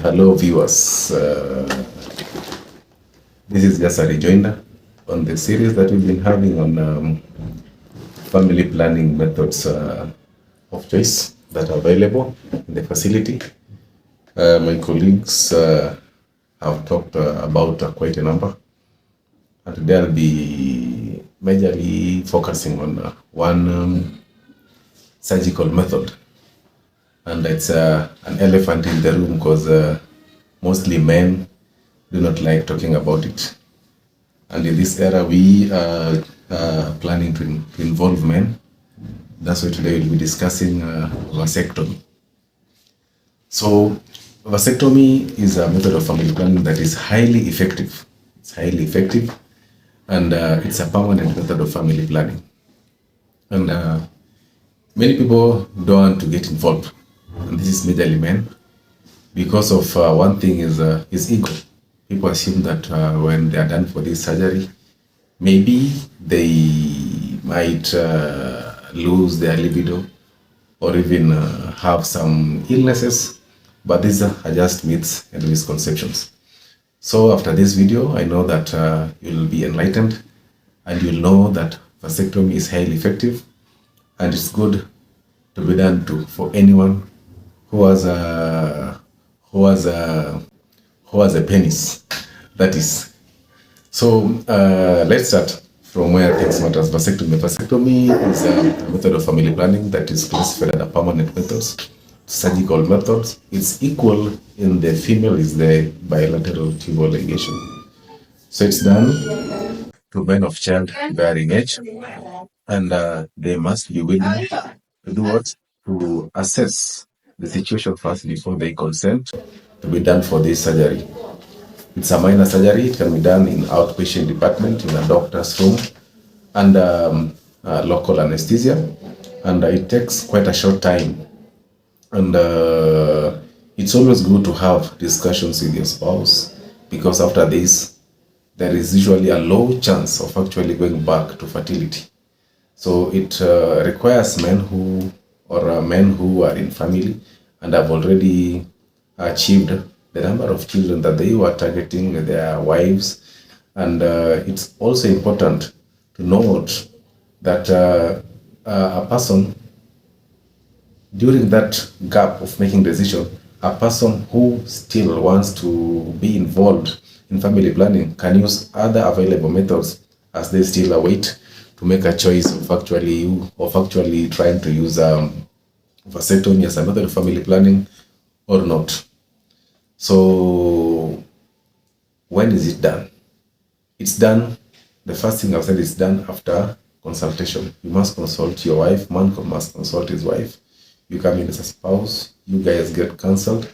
Hello, viewers. This is just a rejoinder on the series that we've been having on family planning methods of choice that are available in the facility. My colleagues have talked about quite a number, and today I'll be majorly focusing on one surgical method, and it's an elephant in the room because mostly men do not like talking about it. And in this era, we are planning to involve men. That's why today we'll be discussing vasectomy. So, vasectomy is a method of family planning that is highly effective. It's highly effective, and it's a permanent method of family planning. And many people don't want to get involved, and this is majorly men, because of one thing is ego. People assume that when they are done for this surgery, maybe they might lose their libido or even have some illnesses, but these are just myths and misconceptions. So after this video, I know that you'll be enlightened and you'll know that vasectomy is highly effective and it's good to be done for anyone who has a penis. That is. So let's start from where things matters. Vasectomy. Vasectomy is a method of family planning that is classified as a permanent methods, surgical methods. It's equal in the female is the bilateral tubal ligation. So it's done to men of childbearing age, and they must be willing to do what? To assess the situation first before they consent to be done for this surgery. It's a minor surgery. It can be done in outpatient department in a doctor's room and local anesthesia, and it takes quite a short time. And it's always good to have discussions with your spouse, because after this, there is usually a low chance of actually going back to fertility. So it requires men who are in family and have already achieved the number of children that they were targeting with their wives. And it's also important to note that a person, during that gap of making decision, a person who still wants to be involved in family planning can use other available methods as they still await to make a choice of actually trying to use vasectomy as a method of family planning or not. So when is it done? It's done, the first thing I've said is done after consultation. You must consult your wife, man must consult his wife. You come in as a spouse, you guys get counseled,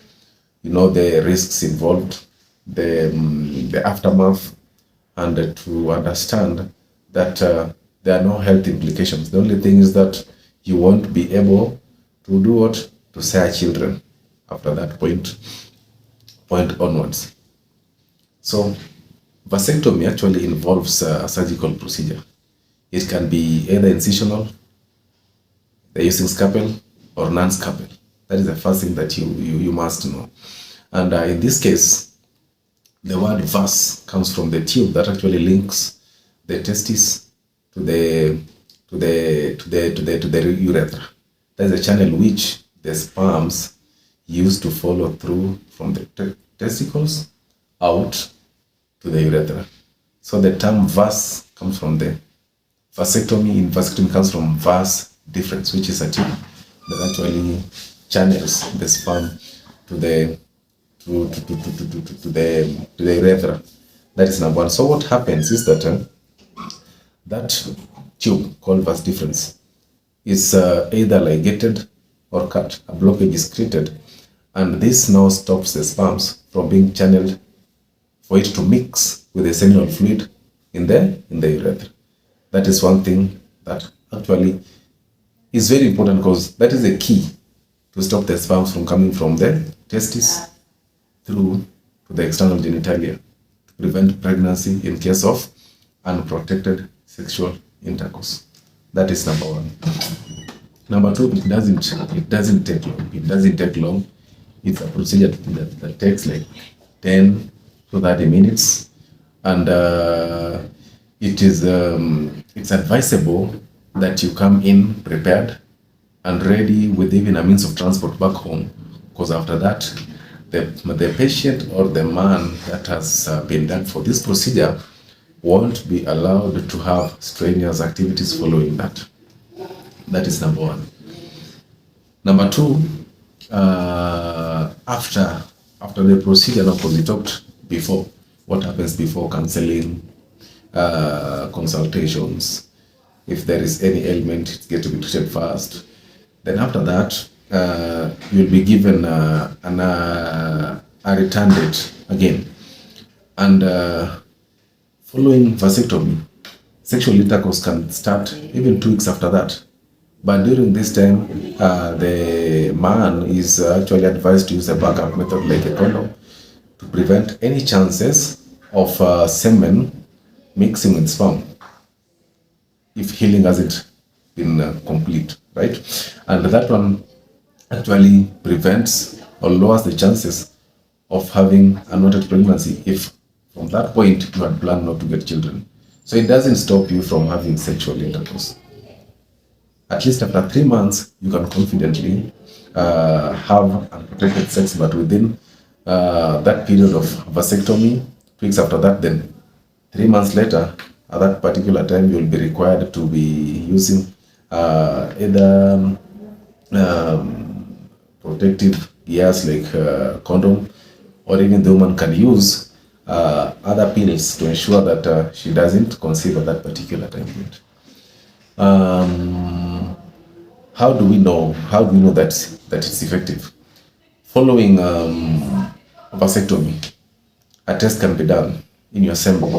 you know the risks involved, the aftermath, and to understand that there are no health implications. The only thing is that you won't be able to do what? To share children after that point onwards. So vasectomy actually involves a surgical procedure. It can be either incisional, they're using scalpel, or non-scalpel. That is the first thing that you must know. And in this case, the word vas comes from the tube that actually links the testis to the urethra. That is a channel which the sperms use to follow through from the testicles out to the urethra. So the term vas comes from the vasectomy comes from vas deferens, which is a tube that actually channels the sperm to the urethra. That is number one. So what happens is that that tube called vas deferens is either ligated or cut. A blockage is created, and this now stops the sperms from being channeled for it to mix with the seminal fluid in the urethra. That is one thing that actually is very important, because that is the key to stop the sperms from coming from the testis through to the external genitalia, to prevent pregnancy in case of unprotected sexual intercourse. That is number one. Number two, it doesn't take long. It doesn't take long. It's a procedure that takes like 10 to 30 minutes, and it's advisable that you come in prepared and ready with even a means of transport back home, because after that, the patient or the man that has been done for this procedure won't be allowed to have strenuous activities following that. That is number one. Number two, after the procedure, now, because we talked before, what happens before counseling, consultations, if there is any ailment, it's going to be treated first. Then after that, you'll be given a return date again. And following vasectomy, sexual intercourse can start even 2 weeks after that. But during this time, the man is actually advised to use a backup method like a condom to prevent any chances of semen mixing with sperm if healing hasn't been complete, right? And that one actually prevents or lowers the chances of having unwanted pregnancy if from that point you had planned not to get children. So it doesn't stop you from having sexual intercourse. At least after 3 months, you can confidently have unprotected sex, but within that period of vasectomy, 2 weeks after that, then 3 months later, at that particular time, you'll be required to be using either protective gears like condom, or even the woman can use other pills to ensure that she doesn't conceive at that particular time point. How do we know? How do we know that it's effective? Following vasectomy, a test can be done in your semen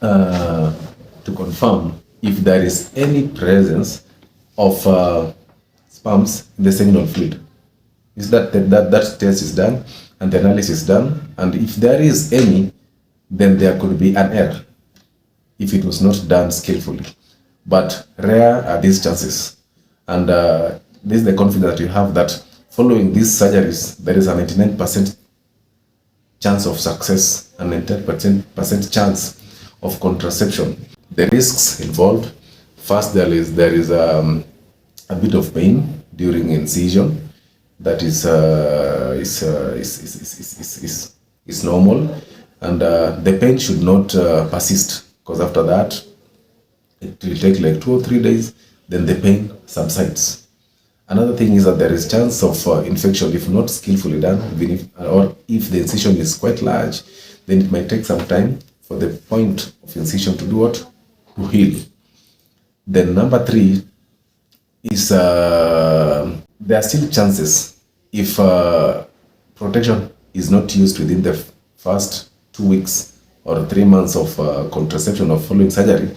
to confirm if there is any presence of sperms in the seminal fluid. Is that test is done and the analysis is done, and if there is any, then there could be an error if it was not done skillfully. But rare are these chances, and this is the confidence that you have that following these surgeries, there is a 99% chance of success and 99% chance of contraception. The risks involved: first, there is a bit of pain during incision. That is normal, and the pain should not persist, because after that it will take like 2 or 3 days, then the pain subsides. Another thing is that there is chance of infection if not skillfully done, or if the incision is quite large, then it might take some time for the point of incision to do what? To heal. Then number 3 is there are still chances if protection is not used within the first 2 weeks or 3 months of contraception or following surgery.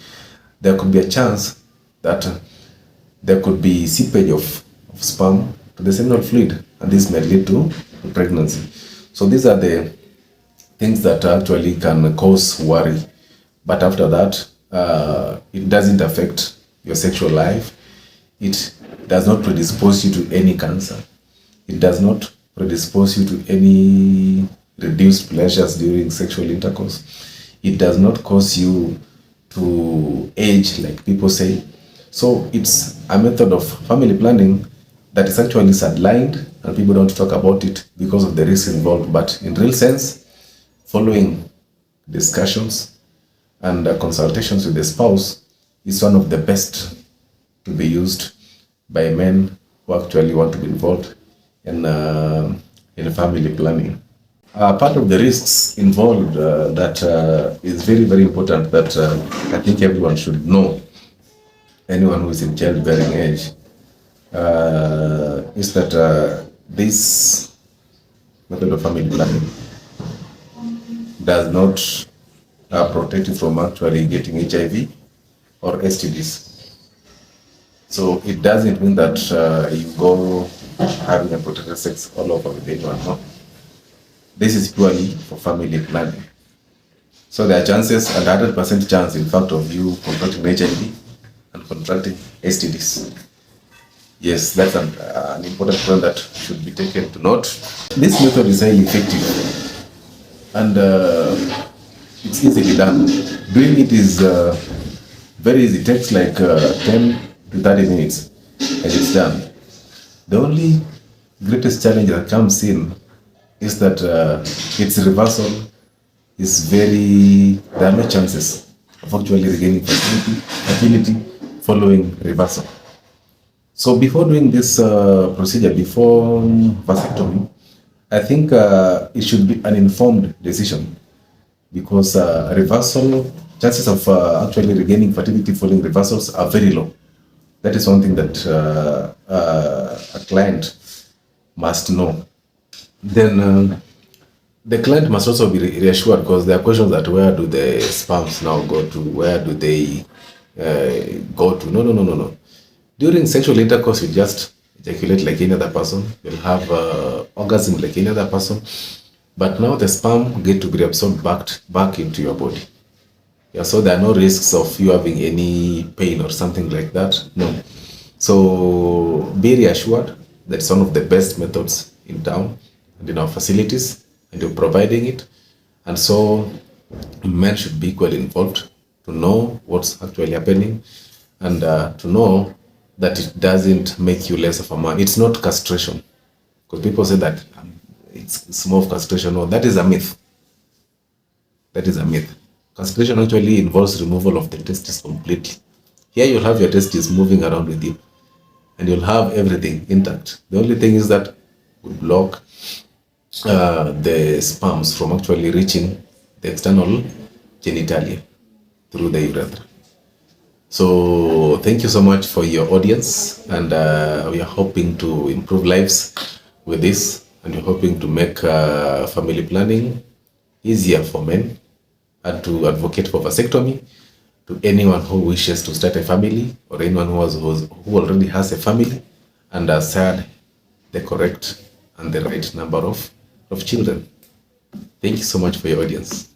There could be a chance that there could be seepage of sperm to the seminal fluid, and this may lead to pregnancy. So these are the things that actually can cause worry. But after that, it doesn't affect your sexual life. It does not predispose you to any cancer. It does not predispose you to any reduced pleasures during sexual intercourse. It does not cause you to age, like people say. So it's a method of family planning that is actually sidelined, and people don't talk about it because of the risks involved. But in real sense, following discussions and consultations with the spouse is one of the best to be used by men who actually want to be involved in family planning. Part of the risks involved that is very, very important that I think everyone should know, anyone who is in childbearing age, is that this method of family planning does not protect you from actually getting HIV or STDs. So it doesn't mean that you go having unprotected sex all over with anyone. No. This is purely for family planning. So there are chances, and 100% chance, in fact, of you contracting HIV and contracting STDs. Yes, that's an important point that should be taken to note. This method is highly effective and it's easily done. Doing it is very easy. It takes like 10 to 30 minutes and it's done. The only greatest challenge that comes in is that its reversal is very, there are no chances of actually regaining fertility following reversal. So before doing this procedure, before vasectomy, I think it should be an informed decision because reversal chances of actually regaining fertility following reversals are very low. That is one thing that a client must know. Then the client must also be reassured because there are questions that where do the sperms now go to? Where do they go to? No, no, no, no, no. During sexual intercourse, you just ejaculate like any other person. You'll have orgasm like any other person. But now the sperm get to be reabsorbed back into your body. Yeah, so there are no risks of you having any pain or something like that. No. So be reassured that it's one of the best methods in town and in our facilities, and you're providing it. And so men should be equally involved to know what's actually happening and to know that it doesn't make you less of a man. It's not castration. Because people say that it's more of castration. No, that is a myth. That is a myth. Castration actually involves removal of the testes completely. Here you'll have your testes moving around with you and you'll have everything intact. The only thing is that we block the sperms from actually reaching the external genitalia through the urethra. So thank you so much for your audience, and we are hoping to improve lives with this, and we're hoping to make family planning easier for men and to advocate for vasectomy to anyone who wishes to start a family or anyone who already has a family and has had the correct and the right number of children. Thank you so much for your audience.